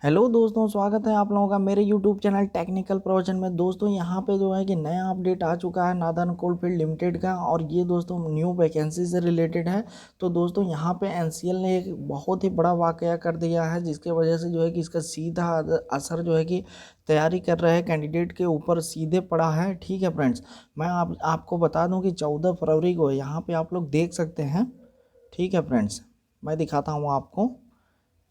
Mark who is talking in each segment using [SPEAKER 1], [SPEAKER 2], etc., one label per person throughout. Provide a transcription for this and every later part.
[SPEAKER 1] Hello दोस्तों, स्वागत है आप लोगों का मेरे यूट्यूब चैनल टेक्निकल प्रोविजन में। दोस्तों यहाँ पे जो है कि नया अपडेट आ चुका है नादन कोलफील्ड लिमिटेड का, और ये दोस्तों न्यू वैकेंसी से रिलेटेड है। तो दोस्तों यहाँ पे एनसीएल ने एक बहुत ही बड़ा वाकया कर दिया है, जिसके वजह से जो है कि इसका सीधा असर जो है कि तैयारी कर रहे कैंडिडेट के ऊपर सीधे पड़ा है। ठीक है फ्रेंड्स, मैं आपको बता दूँ कि 14 फरवरी को यहाँ पर आप लोग देख सकते हैं। ठीक है फ्रेंड्स, मैं दिखाता हूँ आपको।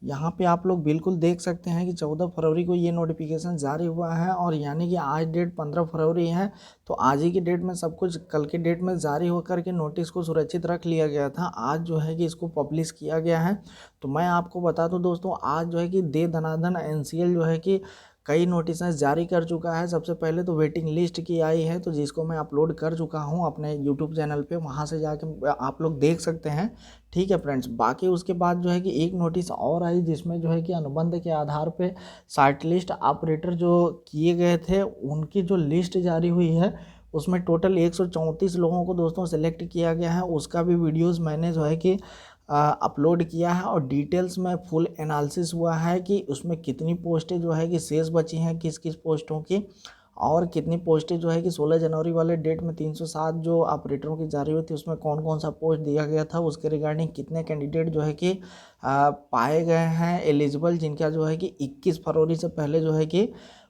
[SPEAKER 1] यहाँ पे आप लोग बिल्कुल देख सकते हैं कि 14 फरवरी को ये नोटिफिकेशन जारी हुआ है, और यानी कि आज डेट 15 फरवरी है। तो आज ही की डेट में सब कुछ कल के डेट में जारी होकर के नोटिस को सुरक्षित रख लिया गया था। आज जो है कि इसको पब्लिश किया गया है। तो मैं आपको बता दूं दोस्तों, आज जो है कि दे दनादन एनसीएल जो है कि कई नोटिस जारी कर चुका है। सबसे पहले तो वेटिंग लिस्ट की आई है, तो जिसको मैं अपलोड कर चुका हूँ अपने यूट्यूब चैनल पे, वहाँ से जाके आप लोग देख सकते हैं। ठीक है फ्रेंड्स, बाकी उसके बाद जो है कि एक नोटिस और आई, जिसमें जो है कि अनुबंध के आधार पे शार्ट लिस्ट ऑपरेटर जो किए गए थे उनकी जो लिस्ट जारी हुई है, उसमें टोटल 134 लोगों को दोस्तों सिलेक्ट किया गया है। उसका भी वीडियोस मैंने जो है कि अपलोड किया है, और डिटेल्स में फुल एनालिसिस हुआ है कि उसमें कितनी पोस्टें जो है कि शेष बची हैं किस किस पोस्टों की, और कितनी पोस्टें जो है कि 16 जनवरी वाले डेट में 307 जो ऑपरेटरों की जारी हुई थी उसमें कौन कौन सा पोस्ट दिया गया था, उसके रिगार्डिंग कितने कैंडिडेट जो है कि पाए गए हैं एलिजिबल, जिनका जो है कि 21 फरवरी से पहले जो है कि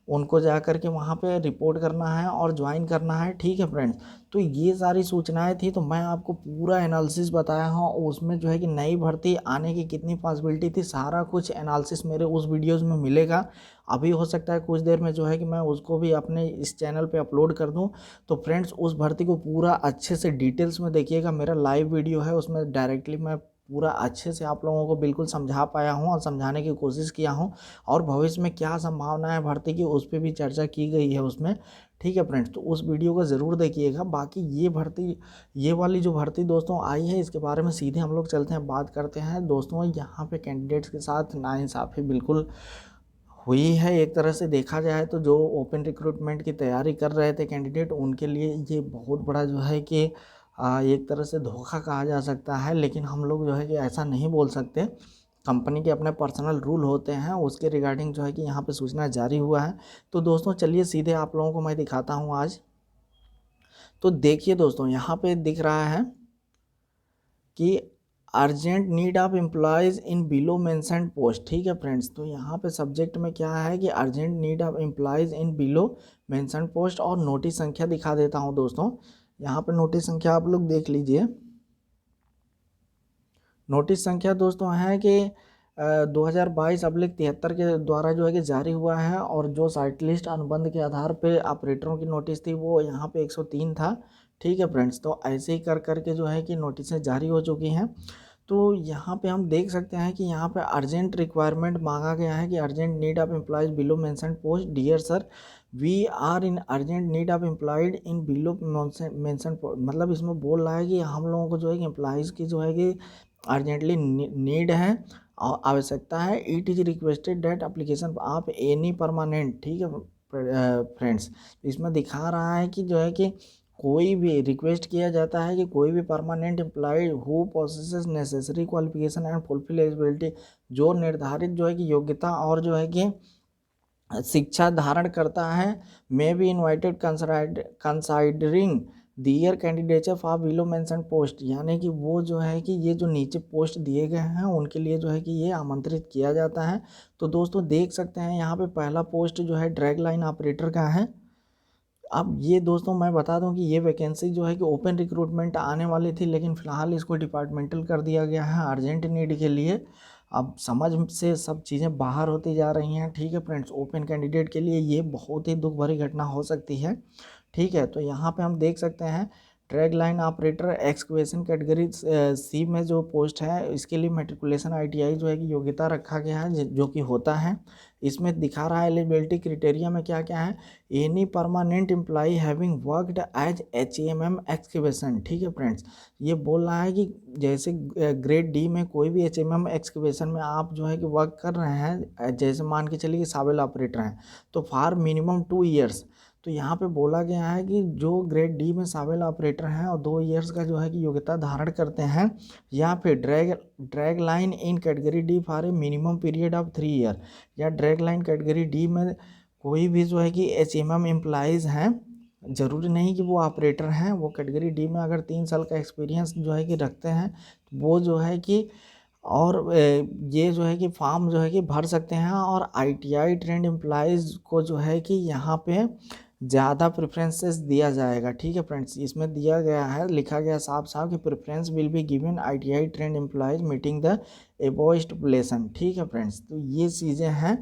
[SPEAKER 1] उनको जा कर के वहाँ पे रिपोर्ट करना है और ज्वाइन करना है। ठीक है फ्रेंड्स, तो ये सारी सूचनाएं थी, तो मैं आपको पूरा एनालिसिस बताया हूँ। उसमें जो है कि नई भर्ती आने की कितनी पॉसिबिलिटी थी, सारा कुछ एनालिसिस मेरे उस वीडियोज़ में मिलेगा। अभी हो सकता है कुछ देर में जो है कि मैं उसको भी अपने इस चैनल पे अपलोड कर दूं। तो फ्रेंड्स, उस भर्ती को पूरा अच्छे से डिटेल्स में देखिएगा। मेरा लाइव वीडियो है, उसमें डायरेक्टली मैं पूरा अच्छे से आप लोगों को बिल्कुल समझा पाया हूं और समझाने की कोशिश किया हूं, और भविष्य में क्या संभावना है भर्ती की उस पर भी चर्चा की गई है उसमें। ठीक है फ्रेंड्स, तो उस वीडियो को ज़रूर देखिएगा। बाकी ये वाली जो भर्ती दोस्तों आई है, इसके बारे में सीधे हम लोग चलते हैं, बात करते हैं। दोस्तों यहाँ पे कैंडिडेट्स के साथ नाइंसाफ़ी बिल्कुल हुई है। एक तरह से देखा जाए तो जो ओपन रिक्रूटमेंट की तैयारी कर रहे थे कैंडिडेट, उनके लिए ये बहुत बड़ा जो है कि एक तरह से धोखा कहा जा सकता है। लेकिन हम लोग जो है कि ऐसा नहीं बोल सकते, कंपनी के अपने पर्सनल रूल होते हैं, उसके रिगार्डिंग जो है कि यहाँ पे सूचना जारी हुआ है। तो दोस्तों चलिए सीधे आप लोगों को मैं दिखाता हूँ आज। तो देखिए दोस्तों, यहाँ पे दिख रहा है कि urgent need of employees in below mentioned post. ठीक है फ्रेंड्स, तो यहाँ पे सब्जेक्ट में क्या है कि urgent need of employees in below mentioned post, और नोटिस संख्या दिखा देता हूँ दोस्तों। यहाँ पे नोटिस संख्या आप लोग देख लीजिए। नोटिस संख्या दोस्तों है कि 2022/73 के द्वारा जो है कि जारी हुआ है, और जो साइट लिस्ट अनुबंध के आधार पे ऑपरेटरों की नोटिस थी वो यहाँ पे 103 था। ठीक है फ्रेंड्स, तो ऐसे ही कर करके जो है कि नोटिसें जारी हो चुकी हैं। तो यहाँ पे हम देख सकते हैं कि यहाँ पे अर्जेंट रिक्वायरमेंट मांगा गया है कि urgent need of employees below mentioned post. Dear sir, we are in urgent need of employed in below mentioned post. मतलब इसमें बोल रहा है कि हम लोगों को जो है कि एम्प्लॉयज़ की जो है कि अर्जेंटली नीड है और आवश्यकता है। It is requested that application आप एनी परमानेंट। ठीक है फ्रेंड्स, इसमें दिखा रहा है कि जो है कि कोई भी रिक्वेस्ट किया जाता है कि कोई भी permanent employee who possesses necessary qualification and fulfil eligibility, जो निर्धारित जो है कि योग्यता और जो है कि शिक्षा धारण करता है, may be invited considering their candidature for below mention post. यानी कि वो जो है कि ये जो नीचे पोस्ट दिए गए हैं उनके लिए जो है कि ये आमंत्रित किया जाता है। तो दोस्तों देख सकते हैं यहाँ पे पहला पोस्ट जो है ड्रैग लाइन ऑपरेटर का है। अब ये दोस्तों मैं बता दूं कि ये वैकेंसी जो है कि ओपन रिक्रूटमेंट आने वाली थी, लेकिन फ़िलहाल इसको डिपार्टमेंटल कर दिया गया है अर्जेंट नीड के लिए। अब समझ से सब चीज़ें बाहर होती जा रही हैं। ठीक है फ्रेंड्स, ओपन कैंडिडेट के लिए ये बहुत ही दुख भरी घटना हो सकती है। ठीक है, तो यहाँ पे हम देख सकते हैं track line operator excavation category C में जो पोस्ट है, इसके लिए मेट्रिकुलेशन आईटीआई जो है कि योग्यता रखा गया है, जो कि होता है। इसमें दिखा रहा है एलिजिबिलिटी क्राइटेरिया में क्या क्या है। Any permanent employ having worked as hmm excavation. ठीक है फ्रेंड्स, ये बोल रहा है कि जैसे ग्रेड डी में कोई भी एचएमएम एक्सकेवेशन में आप जो है कि वर्क कर रहे हैं, जैसे मान के चलिए कि सावेल ऑपरेटर हैं, तो फॉर मिनिमम 2 ईयर्स। तो यहाँ पे बोला गया है कि जो ग्रेड डी में शामिल ऑपरेटर हैं और 2 ईयर्स का जो है कि योग्यता धारण करते हैं, या फिर drag line in category D for a minimum period of 3 year, या ड्रैग लाइन कैटेगरी डी में कोई भी जो है कि HMM एम्प्लॉइज़ हैं, ज़रूरी नहीं कि वो ऑपरेटर हैं, वो कैटेगरी डी में अगर 3 साल का एक्सपीरियंस जो है कि रखते हैं, तो वो जो है कि और ये जो है कि फॉर्म जो है कि भर सकते हैं। और ITI ट्रेंड एम्प्लॉइज़ को जो है कि यहाँ पे ज़्यादा प्रेफरेंसेस दिया जाएगा। ठीक है फ्रेंड्स, इसमें दिया गया है, लिखा गया साफ साफ कि preference will be given ITI trend employees meeting the above stipulation. ठीक है फ्रेंड्स, तो ये चीज़ें हैं।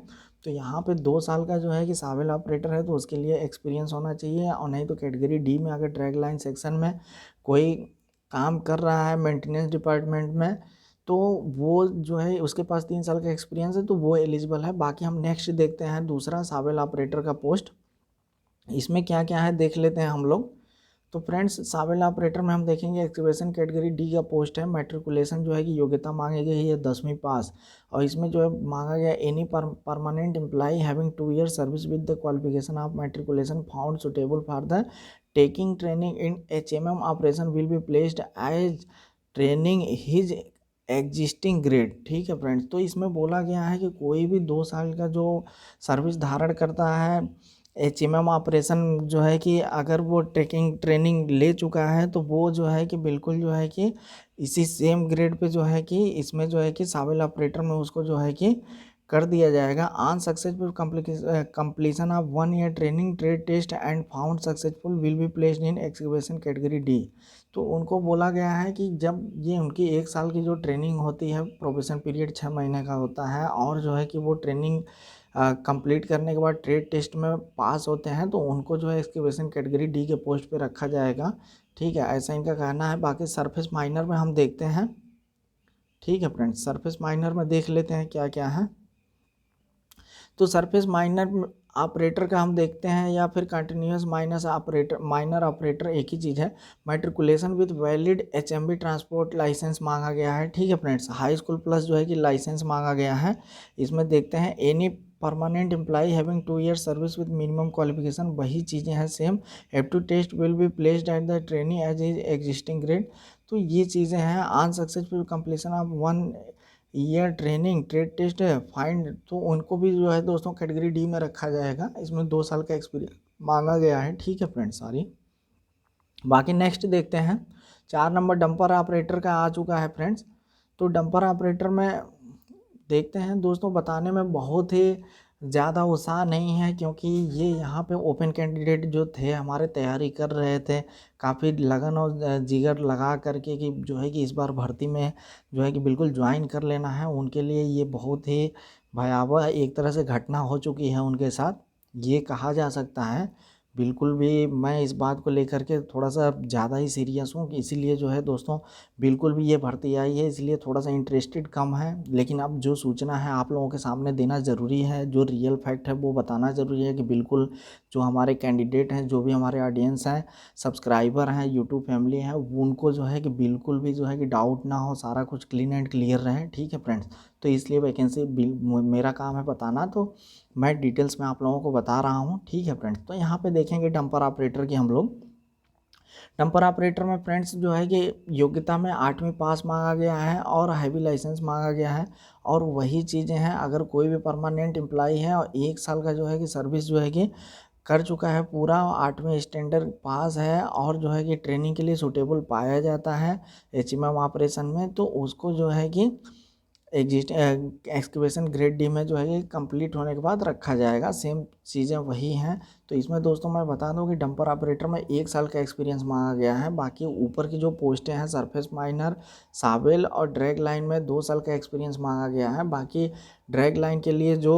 [SPEAKER 1] तो यहाँ पे 2 साल का जो है कि शामिल ऑपरेटर है तो उसके लिए एक्सपीरियंस होना चाहिए, और नहीं तो कैटेगरी डी में अगर ड्रैग लाइन सेक्शन में कोई काम कर रहा है मेंटेनेंस डिपार्टमेंट में, तो वो जो है उसके पास 3 साल का एक्सपीरियंस है तो वो एलिजिबल है। बाकी हम नेक्स्ट देखते हैं दूसरा शामिल ऑपरेटर का पोस्ट, इसमें क्या क्या है देख लेते हैं हम लोग। तो फ्रेंड्स, शामिल ऑपरेटर में हम देखेंगे एक्सकवेशन कैटेगरी डी का पोस्ट है। मैट्रिकुलेशन जो है कि योग्यता मांगी गई है 10वीं पास, और इसमें जो है मांगा गया any permanent employee having 2 year service with the qualification of matriculation found suitable for the taking training in HMM operation will be placed as training his existing grade. ठीक है फ्रेंड्स, तो इसमें बोला गया है कि कोई भी 2 साल का जो सर्विस धारण करता है HMM ऑपरेशन जो है कि अगर वो ट्रेनिंग ले चुका है तो वो जो है कि बिल्कुल जो है कि इसी सेम ग्रेड पे जो है कि इसमें जो है कि शामिल ऑपरेटर में उसको जो है कि कर दिया जाएगा। On successful completion of 1 year training trade test and found successful will be placed in excavation category D. तो उनको बोला गया है कि जब ये उनकी 1 साल की जो ट्रेनिंग होती है, प्रोबेशन पीरियड 6 महीने का होता है, और जो है कि वो ट्रेनिंग कंप्लीट करने के बाद ट्रेड टेस्ट में पास होते हैं तो उनको जो है एक्सकवेशन कैटेगरी डी के पोस्ट पे रखा जाएगा। ठीक है, ऐसा इनका कहना है। बाकी सरफेस माइनर में हम देखते हैं। ठीक है फ्रेंड्स, सरफेस माइनर में देख लेते हैं क्या क्या है। तो सरफेस माइनर ऑपरेटर का हम देखते हैं, या फिर कंटिन्यूस माइनर ऑपरेटर एक ही चीज़ है। Matriculation with valid HMB transport licence मांगा गया है। ठीक है फ्रेंड्स, हाई स्कूल प्लस जो है कि लाइसेंस मांगा गया है। इसमें देखते हैं any permanent employee having 2 year service with minimum qualification, वही चीज़ें हैं same. Aptitude test will be placed at the trainee as is existing grade. तो ये चीज़ें हैं। On successful completion of 1 year training trade test है फाइंड, तो उनको भी जो है दोस्तों कैटेगरी डी में रखा जाएगा। इसमें 2 साल का एक्सपीरियंस मांगा गया है। ठीक है फ्रेंड्स, सारी बाकी नेक्स्ट देखते हैं। 4 नंबर डंपर ऑपरेटर का आ चुका है फ्रेंड्स। तो डंपर ऑपरेटर में देखते हैं दोस्तों, बताने में बहुत ही ज़्यादा उत्साह नहीं है, क्योंकि ये यहाँ पे ओपन कैंडिडेट जो थे हमारे तैयारी कर रहे थे काफ़ी लगन और जिगर लगा करके कि जो है कि इस बार भर्ती में जो है कि बिल्कुल ज्वाइन कर लेना है, उनके लिए ये बहुत ही भयावह एक तरह से घटना हो चुकी है उनके साथ, ये कहा जा सकता है। बिल्कुल भी मैं इस बात को लेकर के थोड़ा सा ज़्यादा ही सीरियस हूँ, इसीलिए जो है दोस्तों बिल्कुल भी ये भर्ती आई है, इसलिए थोड़ा सा इंटरेस्टेड कम है। लेकिन अब जो सूचना है आप लोगों के सामने देना ज़रूरी है, जो रियल फैक्ट है वो बताना ज़रूरी है कि बिल्कुल जो हमारे कैंडिडेट हैं, जो भी हमारे ऑडियंस हैं, सब्सक्राइबर हैं, यूट्यूब फैमिली है, उनको जो है कि बिल्कुल भी जो है कि डाउट ना हो, सारा कुछ क्लीन एंड क्लियर रहे। ठीक है फ्रेंड्स, तो इसलिए वैकेंसी मेरा काम है बताना, तो मैं डिटेल्स में आप लोगों को बता रहा हूँ। ठीक है फ्रेंड्स, तो यहाँ पे देखेंगे डंपर ऑपरेटर की हम लोग। डंपर ऑपरेटर में फ्रेंड्स जो है कि योग्यता में 8वीं पास मांगा गया है और हैवी लाइसेंस मांगा गया है, और वही चीज़ें हैं। अगर कोई भी परमानेंट एम्प्लॉई है और 1 साल का जो है कि सर्विस जो है कि कर चुका है पूरा, 8वीं स्टैंडर्ड पास है, और जो है कि ट्रेनिंग के लिए सूटेबल पाया जाता है HMM ऑपरेशन में, तो उसको जो है कि एक्सकवेशन ग्रेड डी में जो है कि कंप्लीट होने के बाद रखा जाएगा। सेम चीज़ें वही हैं। तो इसमें दोस्तों मैं बता दूं कि डंपर ऑपरेटर में 1 साल का एक्सपीरियंस मांगा गया है। बाकी ऊपर की जो पोस्टें हैं सरफेस माइनर, सावेल और ड्रैग लाइन में 2 साल का एक्सपीरियंस मांगा गया है। बाकी ड्रैग लाइन के लिए जो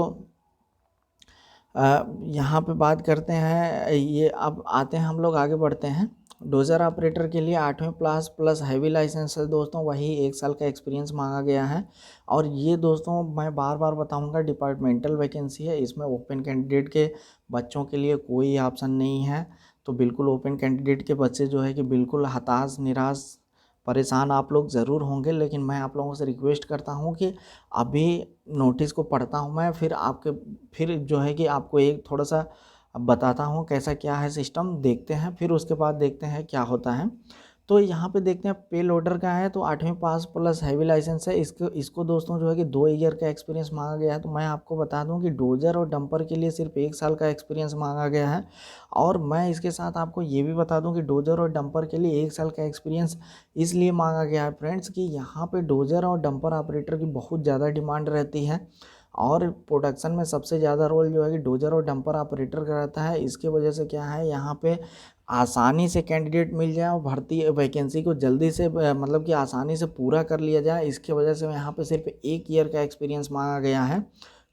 [SPEAKER 1] यहाँ पे बात करते हैं, ये अब आते हैं हम लोग आगे बढ़ते हैं। डोजर ऑपरेटर के लिए 8वीं क्लास प्लस हैवी लाइसेंस है दोस्तों, वही 1 साल का एक्सपीरियंस मांगा गया है। और ये दोस्तों मैं बार बार बताऊंगा डिपार्टमेंटल वैकेंसी है, इसमें ओपन कैंडिडेट के बच्चों के लिए कोई ऑप्शन नहीं है। तो बिल्कुल ओपन कैंडिडेट के बच्चे जो है कि बिल्कुल हताश निराश परेशान आप लोग ज़रूर होंगे, लेकिन मैं आप लोगों से रिक्वेस्ट करता हूँ कि अभी नोटिस को पढ़ता हूँ मैं, फिर जो है कि आपको एक थोड़ा सा अब बताता हूँ कैसा क्या है सिस्टम, देखते हैं फिर उसके बाद देखते हैं क्या होता है। तो यहाँ पे देखते हैं पे लोडर का है तो 8वीं पास प्लस हैवी लाइसेंस है। इसको दोस्तों जो है कि 2 ईयर का एक्सपीरियंस मांगा गया है। तो मैं आपको बता दूं कि डोजर और डंपर के लिए सिर्फ 1 साल का एक्सपीरियंस मांगा गया है। और मैं इसके साथ आपको ये भी बता दूं कि डोजर और डंपर के लिए 1 साल का एक्सपीरियंस इसलिए मांगा गया है फ्रेंड्स कि यहाँ पे डोजर और डंपर ऑपरेटर की बहुत ज़्यादा डिमांड रहती है और प्रोडक्शन में सबसे ज़्यादा रोल जो है कि डोजर और डंपर ऑपरेटर का रहता है। इसके वजह से क्या है, यहाँ पे आसानी से कैंडिडेट मिल जाए और भर्ती वैकेंसी को जल्दी से मतलब कि आसानी से पूरा कर लिया जाए, इसके वजह से यहाँ पे सिर्फ 1 ईयर का एक्सपीरियंस मांगा गया है।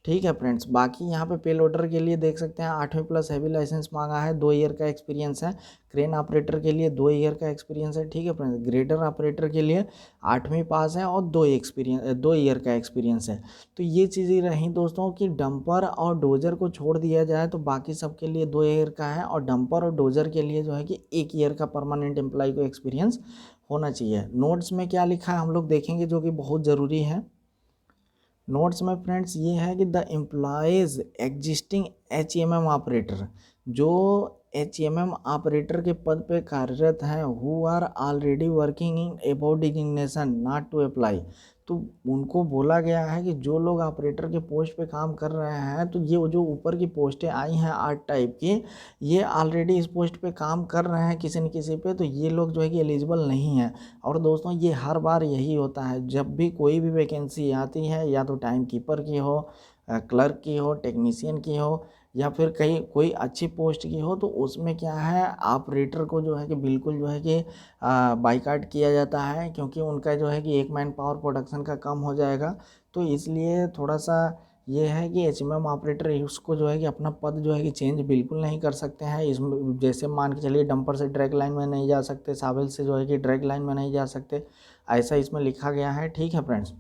[SPEAKER 1] ठीक है फ्रेंड्स, बाकी यहाँ पे पे लोडर के लिए देख सकते हैं 8वीं प्लस हैवी लाइसेंस मांगा है, 2 ईयर का एक्सपीरियंस है। क्रेन ऑपरेटर के लिए 2 ईयर का एक्सपीरियंस है। ठीक है फ्रेंड्स, ग्रेडर ऑपरेटर के लिए 8वीं पास है और 2 ईयर का एक्सपीरियंस है। तो ये चीज़ें रहीं दोस्तों कि डंपर और डोजर को छोड़ दिया जाए तो बाकी सब के लिए 2 ईयर का है, और डंपर और डोजर के लिए जो है कि 1 ईयर का परमानेंट एम्प्लॉय को एक्सपीरियंस होना चाहिए। नोट्स में क्या लिखा है हम लोग देखेंगे जो कि बहुत ज़रूरी है। नोट्स में फ्रेंड्स ये है कि the employees existing HMM operator, जो HMM ऑपरेटर के पद पे कार्यरत हैं, who are already working in about designation not to apply. तो उनको बोला गया है कि जो लोग ऑपरेटर के पोस्ट पे काम कर रहे हैं, तो ये जो ऊपर की पोस्टें आई हैं 8 टाइप की, ये ऑलरेडी इस पोस्ट पे काम कर रहे हैं किसी न किसी पे, तो ये लोग जो है कि एलिजिबल नहीं हैं। और दोस्तों ये हर बार यही होता है, जब भी कोई भी वैकेंसी आती है, या तो टाइम कीपर की हो, क्लर्क की हो, टेक्नीशियन की हो, या फिर कहीं कोई अच्छी पोस्ट की हो, तो उसमें क्या है ऑपरेटर को जो है कि बिल्कुल जो है कि बाइकाट किया जाता है, क्योंकि उनका जो है कि 1 मैन पावर प्रोडक्शन का कम हो जाएगा। तो इसलिए थोड़ा सा ये है कि HMM ऑपरेटर उसको जो है कि अपना पद जो है कि चेंज बिल्कुल नहीं कर सकते हैं। इसमें जैसे मान के चलिए डंपर से ड्रैग लाइन में नहीं जा सकते, सावेल से जो है कि ड्रैग लाइन में नहीं जा सकते, ऐसा इसमें लिखा गया है। ठीक है फ्रेंड्स,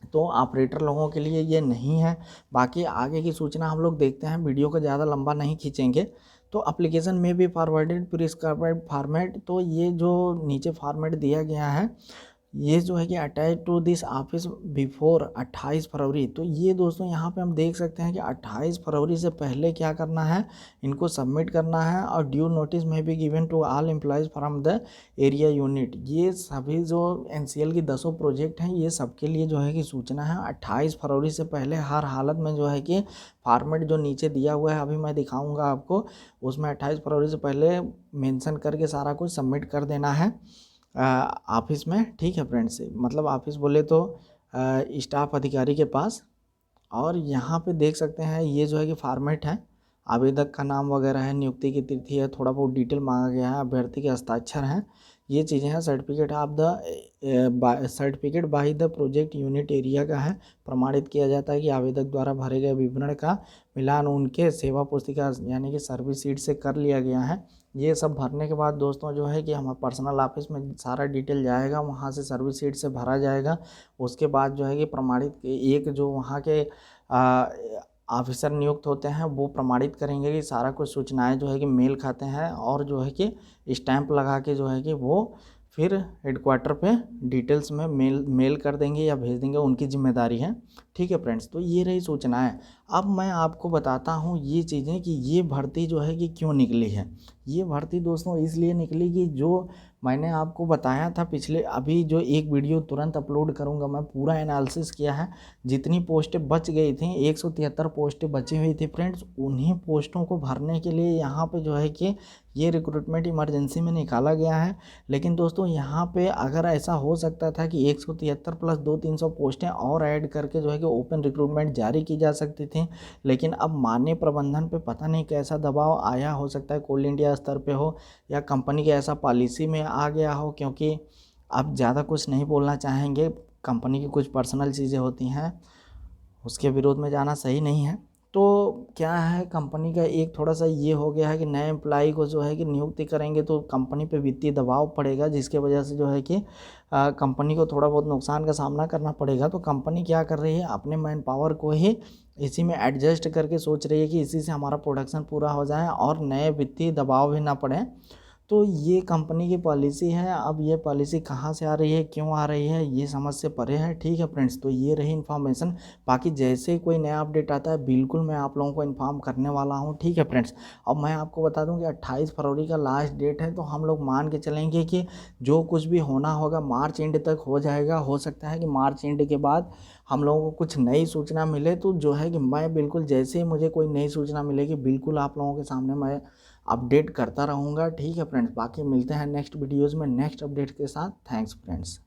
[SPEAKER 1] तो ऑपरेटर लोगों के लिए ये नहीं है। बाकी आगे की सूचना हम लोग देखते हैं, वीडियो को ज़्यादा लंबा नहीं खींचेंगे। तो एप्लीकेशन में भी फॉरवर्डेड प्रिस्क्राइब्ड फॉर्मेट, तो ये जो नीचे फॉर्मेट दिया गया है, ये जो है कि attach to this office before 28 February. तो ये दोस्तों यहाँ पे हम देख सकते हैं कि 28 फरवरी से पहले क्या करना है, इनको सबमिट करना है। और ड्यू नोटिस में भी given to all employees from the area unit. ये सभी जो NCL की 10 प्रोजेक्ट हैं, ये सबके लिए जो है कि सूचना है 28 फरवरी से पहले हर हालत में जो है कि फॉर्मेट जो नीचे दिया हुआ है, अभी मैं दिखाऊंगा आपको, उसमें 28 फरवरी से पहले मेंशन करके सारा कुछ सबमिट कर देना है ऑफिस में। ठीक है फ्रेंड्स, मतलब ऑफिस बोले तो स्टाफ अधिकारी के पास। और यहाँ पे देख सकते हैं ये जो है कि फॉर्मेट है, आवेदक का नाम वगैरह है, नियुक्ति की तिथि है, थोड़ा बहुत डिटेल मांगा गया है, अभ्यर्थी के हस्ताक्षर हैं, ये चीज़ें हैं। Certificate by the project unit area का है, प्रमाणित किया जाता है कि आवेदक द्वारा भरे गए विवरण का मिलान उनके सेवा पुस्तिका यानी कि सर्विस शीट से कर लिया गया है। ये सब भरने के बाद दोस्तों जो है कि हमारे पर्सनल ऑफिस में सारा डिटेल जाएगा, वहाँ से सर्विस शीट से भरा जाएगा। उसके बाद जो है कि प्रमाणित एक जो वहाँ के ऑफिसर नियुक्त होते हैं, वो प्रमाणित करेंगे कि सारा कुछ सूचनाएं जो है कि मेल खाते हैं, और जो है कि स्टैंप लगा के जो है कि वो फिर हेडक्वार्टर पे डिटेल्स में मेल कर देंगे या भेज देंगे, उनकी जिम्मेदारी है। ठीक है फ्रेंड्स, तो ये रही सूचनाएं। अब मैं आपको बताता हूँ ये चीज़ें कि ये भर्ती जो है कि क्यों निकली है। ये भर्ती दोस्तों इसलिए निकली कि जो मैंने आपको बताया था पिछले, अभी जो एक वीडियो तुरंत अपलोड करूंगा, मैं पूरा एनालिसिस किया है, जितनी पोस्टें बच गई थी 173 पोस्टें बची हुई थी फ्रेंड्स, उन्हीं पोस्टों को भरने के लिए यहाँ पे जो है कि ये रिक्रूटमेंट इमरजेंसी में निकाला गया है। लेकिन दोस्तों यहाँ पे अगर ऐसा हो सकता था कि 173 प्लस 200-300 पोस्टें और ऐड करके जो है कि ओपन रिक्रूटमेंट जारी की जा सकती थी, लेकिन अब माननीय प्रबंधन पे पता नहीं कैसा दबाव आया, हो सकता है कोल इंडिया स्तर पे हो या कंपनी के ऐसा पॉलिसी में आ गया हो, क्योंकि अब ज़्यादा कुछ नहीं बोलना चाहेंगे, कंपनी की कुछ पर्सनल चीज़ें होती हैं, उसके विरोध में जाना सही नहीं है। तो क्या है, कंपनी का एक थोड़ा सा ये हो गया है कि नए एम्प्लॉय को जो है कि नियुक्ति करेंगे तो कंपनी पे वित्तीय दबाव पड़ेगा, जिसके वजह से जो है कि कंपनी को थोड़ा बहुत नुकसान का सामना करना पड़ेगा। तो कंपनी क्या कर रही है, अपने मैन पावर को ही इसी में एडजस्ट करके सोच रही है कि इसी से हमारा प्रोडक्शन पूरा हो जाए और नए वित्तीय दबाव भी ना पड़े। तो ये कंपनी की पॉलिसी है। अब ये पॉलिसी कहाँ से आ रही है, क्यों आ रही है, ये समझ से परे है। ठीक है फ्रेंड्स, तो ये रही इन्फॉर्मेशन। बाकी जैसे कोई नया अपडेट आता है बिल्कुल मैं आप लोगों को इन्फॉर्म करने वाला हूँ। ठीक है फ्रेंड्स, अब मैं आपको बता दूँ कि 28 फरवरी का लास्ट डेट है, तो हम लोग मान के चलेंगे कि जो कुछ भी होना होगा मार्च एंड तक हो जाएगा। हो सकता है कि मार्च एंड के बाद हम लोगों को कुछ नई सूचना मिले, तो जो है कि मैं बिल्कुल जैसे ही मुझे कोई नई सूचना मिलेगी बिल्कुल आप लोगों के सामने मैं अपडेट करता रहूँगा। ठीक है फ्रेंड्स, बाकी मिलते हैं नेक्स्ट वीडियोज़ में नेक्स्ट अपडेट के साथ। Thanks friends.